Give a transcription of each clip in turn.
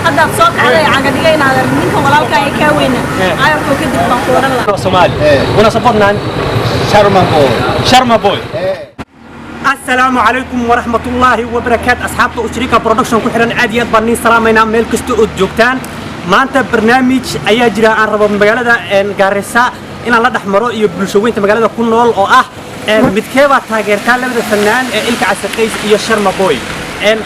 هذا صوت على عقديين هذا منكم ولا كان يكوين عارفوا كده بنقول الله Somali una sabodnaan Sharma Boy السلام عليكم ورحمة الله وبركاته أصحاب أشريكا برودكشن كحرن عاديات بني سلامينا ميل كستو جوجتان ما أنت برنامج أيجري عن ربع مجالة جارسة إن الله دحمره يبلشوين تمجالة كل نول أو متكبر تاجر كلام الفنان إلك عسكري يا شرما بوي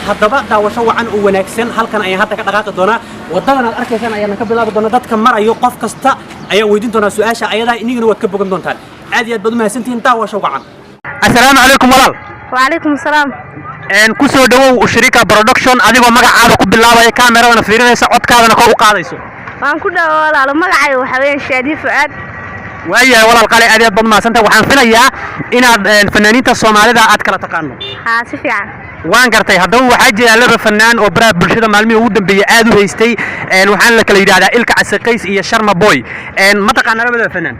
hadda daawasho wacan oo wanaagsan halkan ay hadda ka dhaqaaqi doona wadadana arkaysan ayaan ka bilaabi doona dadka marayo qof kasta ayaa weydiin doona su'aasha ayada inaguna waad ka bogan doontaan aad iyo aad baad u mahadsantihiin daawasho wacan assalaamu calaykum walaal wa calaykum asalaam ku soo dhawow Shirika Production adigoo magacaada ku bilaabaya kaamirada fiirinaysa codkaadana kor u qaadayso waan ku dhawaad walaal magacayga waxa weeyaan Shaadi Fuad waayahay walaal qale aad iyo aad baad mahadsantahay waxaan filayaa inaad fanaaniinta Soomaalida aad kala taqaano si fiican waan gartay haddaba waxaa jira laba fanaan oo baraha bulshada maalmihii ugu dambeeyay aad u haystay waxaan la kala yiraahdaa Ilka Casaqays iyo Sharma Boy ma taqaanaa labada fanaan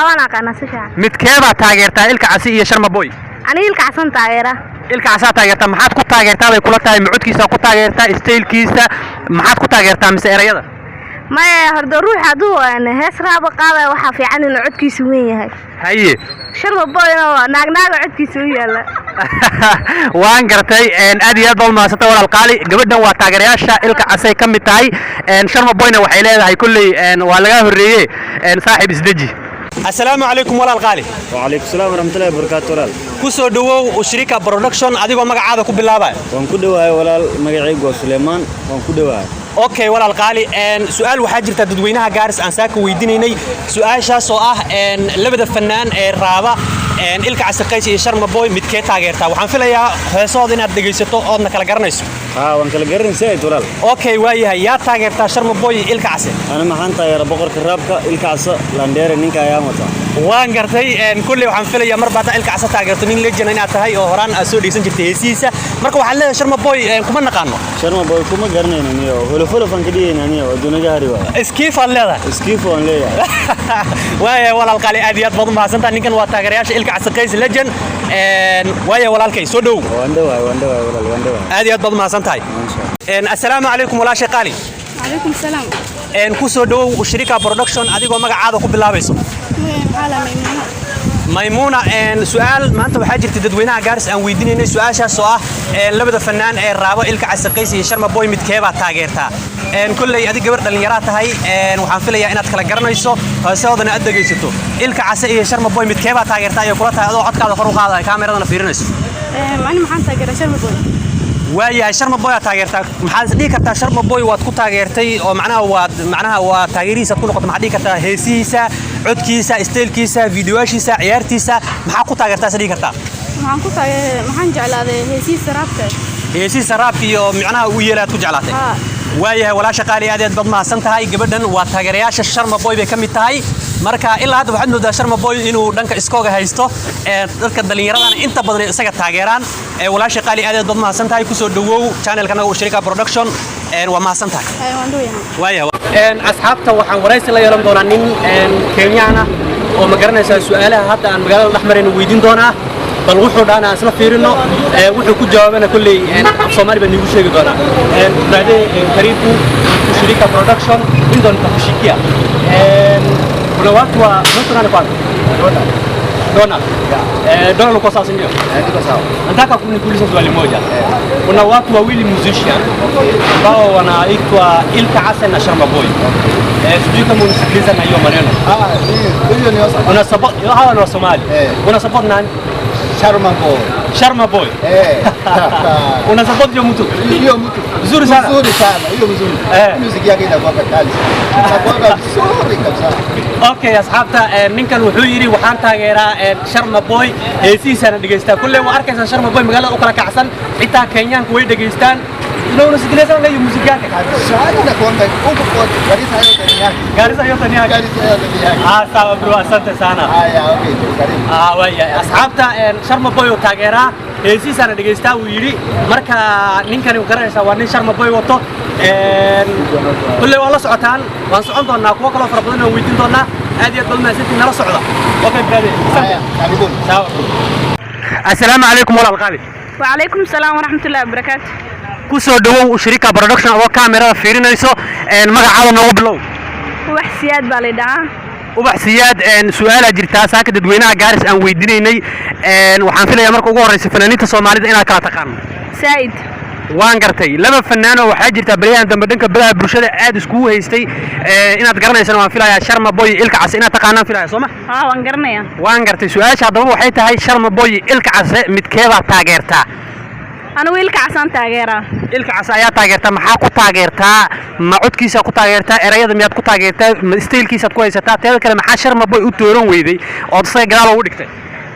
waan aqaanaa si fiican midkeeba taageertaa Ilka Casi iyo Sharma Boy aniga Ilka Casan taageera Ilka Casa taageertaa maxaad ku taageertaa bay kula tahay mucudkiisa ku taageertaa stylekiisa maxaad ku taageertaa mise erayada ما هرد روح عدو أنا هس راب قاضي وحافي عن العد كيسوية هاي شرب بوينا ناق عد كيسوية لا وان قرتي ان ادي يضل ما ستوى القالي قبلنا وتاجرياشا إلك عسى كم تاي ان شرب بوينا وحيلها هي كل ان والله الريه ان صاحب الزدجي السلام عليكم ولا الغالي وعليكم السلام ورحمة الله وبركاته ولا كسر دو وشركة برودكشن أديكم مقعدة كوب بالله وانكدوا هاي ولا مقعيق سليمان وانكدوا هاي أوكي ولا الغالي إن سؤال وحاجر تدوينها جارس أنساك ويديني سؤال شا سؤال إن لبدا الفنان الرابع إن إلك عسقيس شرما بوي متكيت عجرتا وحنفلا يا حصادنا دقيستو أضنا كلا جرنيسو وانكلا جرن سيد ولا أوكي وياها يا تاجرتا شرما بوي إلك عسى أنا ما حنتا يا ربقر كرابك إلك عسى لاندير نينك يا متا وان قرتي إن كل وحنفلا يا مربعة إلك عسى تاجرتا نين لجنا إن أتهاي أهران أسود يسنج تهسيسة مركو وحلا شرما بوي كمان نقانو شرما بوي كم جرنين نيو فلو فانكدي نيو دون جاري ولا اسكيف الله اسكيف ولا ويا ولا القالي أديات بضم حسنت نيكن وتاجرياش إلك عسقيس لجن ويا ولا الكي سودو وندوا ولا أديات بضم حسنت هاي السلام عليكم ولا شيء قالي عليكم السلام كسودو وشركة برودكشن أديكم مقعدة كوب بالله بيسو ميمونة سؤال ما أنت بحاجة تدوينها جارس أن ويديني سؤال شاء لبدا فنان الرابع إلك عسقيس شرما بوي متكيبة تاجرتها كل يدي قبر دلنيرات هاي وحنفلا يا إنك كلا جرنيسو فسودنا أدق يشتو إلك عسقيس شرما بوي متكيبة تاجرتها يقولها هذا عد كذا خروج هذا كاميرا أنا فيرنس أنا محن تاجر شرما بوي ويا شرما بوي تاجرتها محل ديك تا شرما بوي وتكون تاجرتي ومعناها وتاجري ستكون قد محديك تا هيسيسا عدكيسا ستيلكيسا فيديوهاشيسا عيارتيسا maxaa ku taageertaa sidii kartaa maxaan jeclaaday heesiisa raabka iyo macnaha uu yeelaad ku jeclaatay waayahay walaasha qaali aad bad maasan tahay gabadhan waa taageerayaasha Sharma Boy bay kamid tahay marka ilaa hadda waxaad moodaa Sharma Boy inuu dhanka iskooga haysto dadka dhalinyaradana inta badan isaga taageeraan walaasha qaali aad bad maasan tahay ku soo dhawow channelkana oo Shirika Production waa maasan tahay waayahay asxaabta waxaan waraysi la yeelan doonaa nin Kenyaana oo ma garanaysaa su'aalaha hadda aan magaalada dhaxmareen weydiin doonaa bal wuxuu dhaana isla fiirino wuxuu ku jawaabana kulli Soomaali baan ugu sheegi doonaa baade karibu Shirika Production indon takushikia kuna watu wa mtu nani kwanza Donald Donald uko sawa ndio niko sawa nataka kunikuuliza swali moja kuna watu wawili musician ambao wanaitwa Ilka Casa na Sharma Boy sijui kama unasikiliza na hiyo maneno hiyo ni una support hawa ni Somali una support nani Sharma Boy una support hiyo mtu vizuri sana hiyo vizuri music yake inakuwa kali inakuwa vizuri kabisa okay asxaabta ninkan wuxuu yiri waxaan taageeraa Sharma Boy heesiisana dhageystaa kullee waa arkaysan Sharma Boy magaalada u kala kacsan xitaa Kenyaanku way dhageystaan لو نسكليزا ولا يموسيقى سؤال أنا كنت أقول غاريسا أيوة تانية غاريسا أيوة تانية سوا برو أسنت سانا يا أوكي كريم ويا أصحابتا شرما بوي وتاجرا هسي سنة دقيستا ويري مركا نينكاني وكرنسا وانين شرما بوي وتو كل والله سعتان وانسعون دونا كوا كلا فربنا ويدين دونا هذه الدولة ستي نلا سعدا أوكي برادي سوا السلام عليكم ولا الغالي وعليكم السلام ورحمة الله وبركاته ku soo dhawow shirika production oo kaamirada fiirinayso magacaada noogu bilow ubax siyaad baa la dhahaa ubax siyaad su'aal jirta saaka dadweynaha gaaris aan weydiinaynay waxaan filayaa marka ugu horeysa fanaaniinta Soomaalida inaad kala taqaan Said waan gartay laba fanaan oo waxa jirta bariyahan dambe dhanka badaha bulshada aad isku haystay inaad garanaysan waan filayaa Sharma Boy ilka cas inaad taqaanaan filayaa Sooma waan garanayaa waan gartay su'aasha hadaba waxay tahay Sharma Boy ilka cas midkeeda taageertaa anigu ilka casan taageeraa ilka cas ayaa taageertaa maxaa ku taageertaa ma codkiisa ku taageertaa erayada miyaad ku taageertaa steelkiisa ku haysataa teeda kale maxaa Sharma Boy u tooran weyday oo say gadaal ugu dhigtay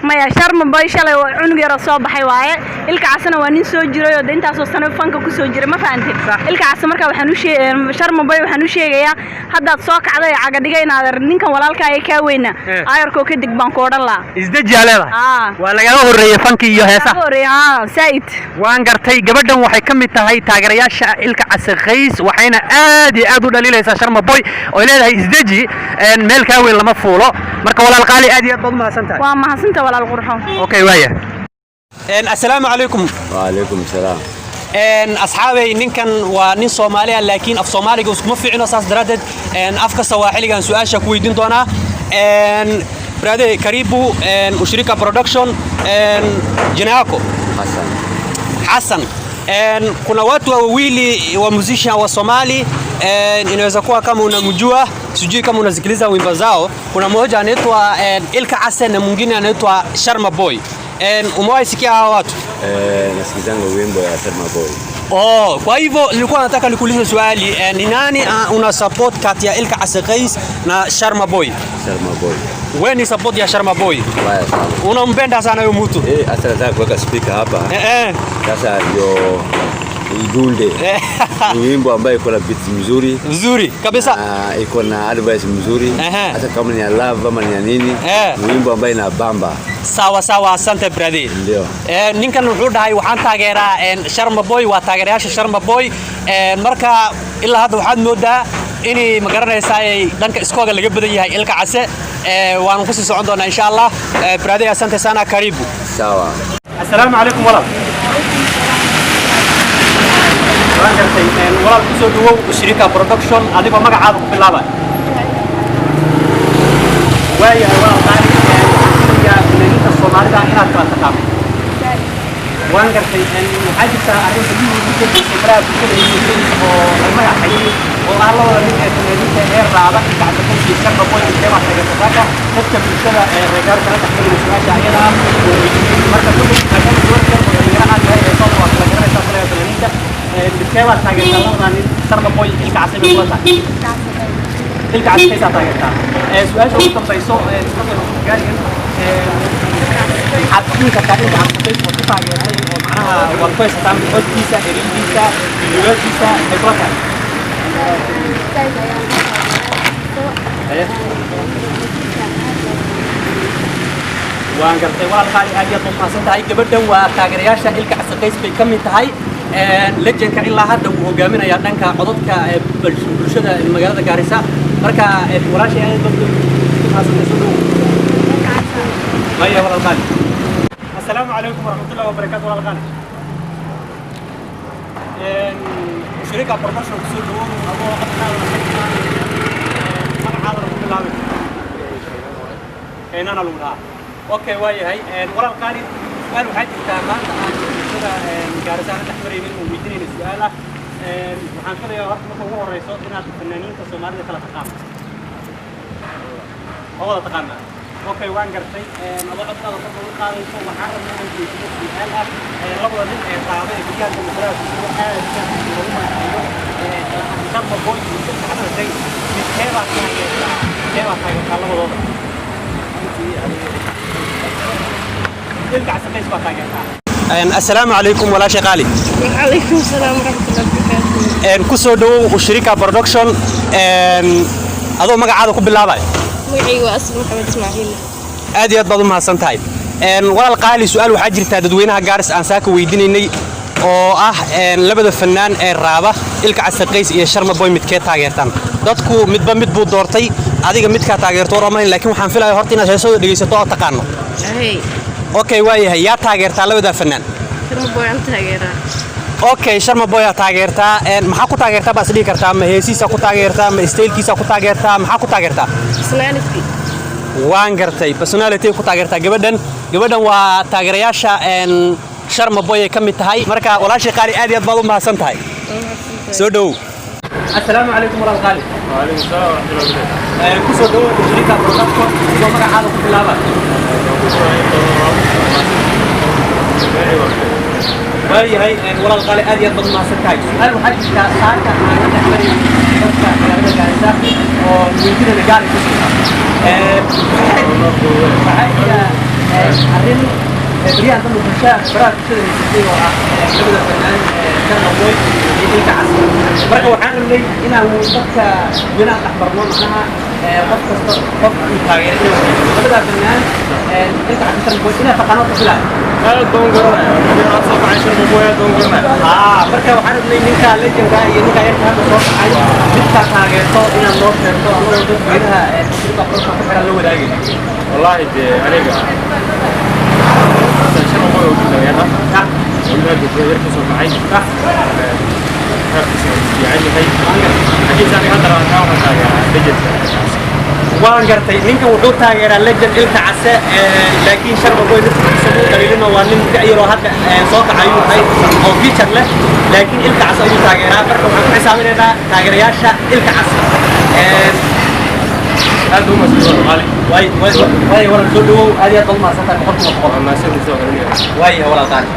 maya Sharma Boy shalay cunug yar soo baxay waaye ilka casana waa nin soo jiray oo intaas oo sano fanka ku soo jiray ma fahanti ilka cas marka waxaan u sheegay Sharma Boy waxaan u sheegayaa haddaad soo kacday caga dhigaynaad ninkan walaalka ay ka weyna ayarko ka dig baan ku oran la isdajaaleeda waa laga horeeyay fanki iyo heesaha Said waan gartay gabadhan waxay ka mid tahay taageerayaasha ilka cas qays waxayna aad iyo aad u dhaliilaysaa Sharma Boy oo leedahay isdaji meel ka weyn lama fuulo marka walaal qaali aad iyo aad baad u mahadsantahay waa mahadsantahay walaal qurxoon اوكي وياه السلام عليكم وعليكم السلام اصحابي نكن ونين Soomaaliya laakiin af Soomaaliga isku fiicno saas daradeed afka Sawaaxiligan su'aasha ku weydiin doona brother karibu ushirika production jina yako Hassan kuna watu wawili wa musician wa Somali inaweza kuwa kama unamjua sijui kama unasikiliza wimbo zao kuna mmoja anaitwa Ilka Ase na mwingine anaitwa Sharma Boy umewahi sikia hao watu nasikizanga wimbo ya Sharma Boy kwa hivyo nilikuwa nataka nikuulize swali ni nani una support kati ya Ilka Ase Qays na Sharma Boy wewe ni support ya Sharma Boy unampenda sana huyo mtu hasa nataka kuweka speaker hapa sasa ndio idunde ni wimbo ambayo iko na beat mzuri kabisa iko na advice mzuri hata kama ni love ama ni nini ni wimbo ambayo ina bamba sawa asante brother ndio ninkan wuxuu dhahay waxaan taageeraa Sharma Boy waa taageerayaasha Sharma Boy marka ilaa hadda waxaad moodaa inay ma garanaysaa dhanka iskooga laga badan yahay Ilka Case waan ku sii socon doonaa insha Allah brother asante sana karibu sawa assalaamu alaykum walaal walaal ku soo dhawow shirika production adigoo magacaada ku bilaabay waaya walaal qaali fanaaniinta Soomaalida inaad kala taqaan waan gartay waxaa jirta arrinta ugu dambeysay baraha bulshada oo magaca xayay oo aan la wada mid fanaaniinta heer raaba Ilka Case iyo Sharma Boy intee baa taageertaa dadka bulshada reegaar kala taxmilay su'aasha ayada marka kullu taageerada dhalinyarada ee soo wada kala garanaysa fanaaniinta بالكيف تاجرتها لنا Sharma Boy Ilka Case بالوضع Ilka Case كيف تاجرتها سؤال شو كم بيسو نقدر نقول حاطين كتابين Ilka Case وكيف تاجرتها معناها وكويس تعمل كويس كيسة إيرين كيسة جوال كيسة هيكوكا وان قلت والله هاي طماس انت هاي قبل وتاجرياشة Ilka Case بكم انتهاي لجنka ilaa hadda uu hogaaminayaa dhanka codadka bulshada magaalada Gaarisa marka walaashay ay dadku xasanayso maya walaal qaali assalaamu alaykum warahmatullahi wabarakatuh walaal qaali shirika production soo dhawow ama magacaada lagu bilaabay keenana lagu dhahaa okay waayahay walaal qaali su'aal waxaa jirta maanta Gaarisa taxmariin oo weydiinayna su'aalaha waxaan filayaa horta marka ugu horeyso inaad fanaaniinta Soomaalida kala taqaan oo wada taqaan okay waan gartay laba codkada ka soo qaadayso waxaan rabnaa inaan weydiino su'aalaha labada nin ee qaabay biyaha muqraa oo aad ugu maayo Sharma Boy iyo Ilka Case midkeeba taageertaa labadooda Ilka Case baa taageertaa السلام عليكم ولا شيء غالي وعليكم السلام ورحمة الله وبركاته كسو دو شركة برودكشن adoo magacaada ku bilaabay magacaygu waa Asma Maxamed Ismaaciil aad iyo aad baad u mahadsantahay walaal qaali su'aal waxaa jirta dadweynaha Gaaris aan saaka weydiinaynay oo ah labada fanaan ee raaba Ilka Case Qays iyo Sharma Boy midkee taageertaan dadku midba mid buu doortay adiga midka taageerto ramayn laakiin waxaan filayaa horta inaad heesooda dhageysato oo taqaano اوكي وايه يا تاجرت على بدا فنان Sharma Boy aan taageeraa اوكي شرم بويا تاغيرتا maxaa ku taageertaa baa isdhihi kartaa ma heesiisa ku taageertaa ma stylekiisa ku taageertaa maxaa ku taageertaa personality waan gartay personality ku taageertaa gabadhan waa taageerayaasha Sharma Boy ka mid tahay marka walaashii qaali aad iyo aad baad u mahadsan tahay soo dhow السلام عليكم ورحمة الله وعليكم السلام ورحمة الله وبركاته كسر دو شركة برودكتو كسر مرة عادة في اللعبة باي هاي ولا الغالي أدي أضمن ما سكاي هل واحد كسار كان أنا تحمل بس كلامنا جالسة ويمكن أن نجاري كسرها هاي بريان تم الشاف براد كذا يسوي وعلى الفنان كان موي يديك عسل بركة وحنا اللي هنا هو بس بنا أحبر معناها قف تغيير بدأ الفنان أنت عشان موي هنا فقناة فلان هذا دون قرنا أنا أصلا عايش المويه دون قرنا بركة وحنا اللي نكا اللي جنبا ينكا يركب الصوت عايش نكا تغيير صوت هنا النور صوت أمور دوت غيرها تشوف أفراد فكرة اللي هو داعي والله دي عليك شنو هو وجوده نعم والله دي يركز معي صح يعني هي أكيد أنا هذا أنا بجد waan gartay ninka wuxuu taageeraa legend ilka case laakiin Sharma Boy dadkiisa qaliilina waa nin da'yar oo hadda soo kacay oo feature leh laakiin ilka case ayuu taageeraa marka waxaan ku xisaabineynaa taageerayaasha ilka case هذا هو مسؤول غالي واي ورا soo dhawow aad iyo aad u mahadsantahay boqolkiiba boqol ما سنت سوى واي walaal qaali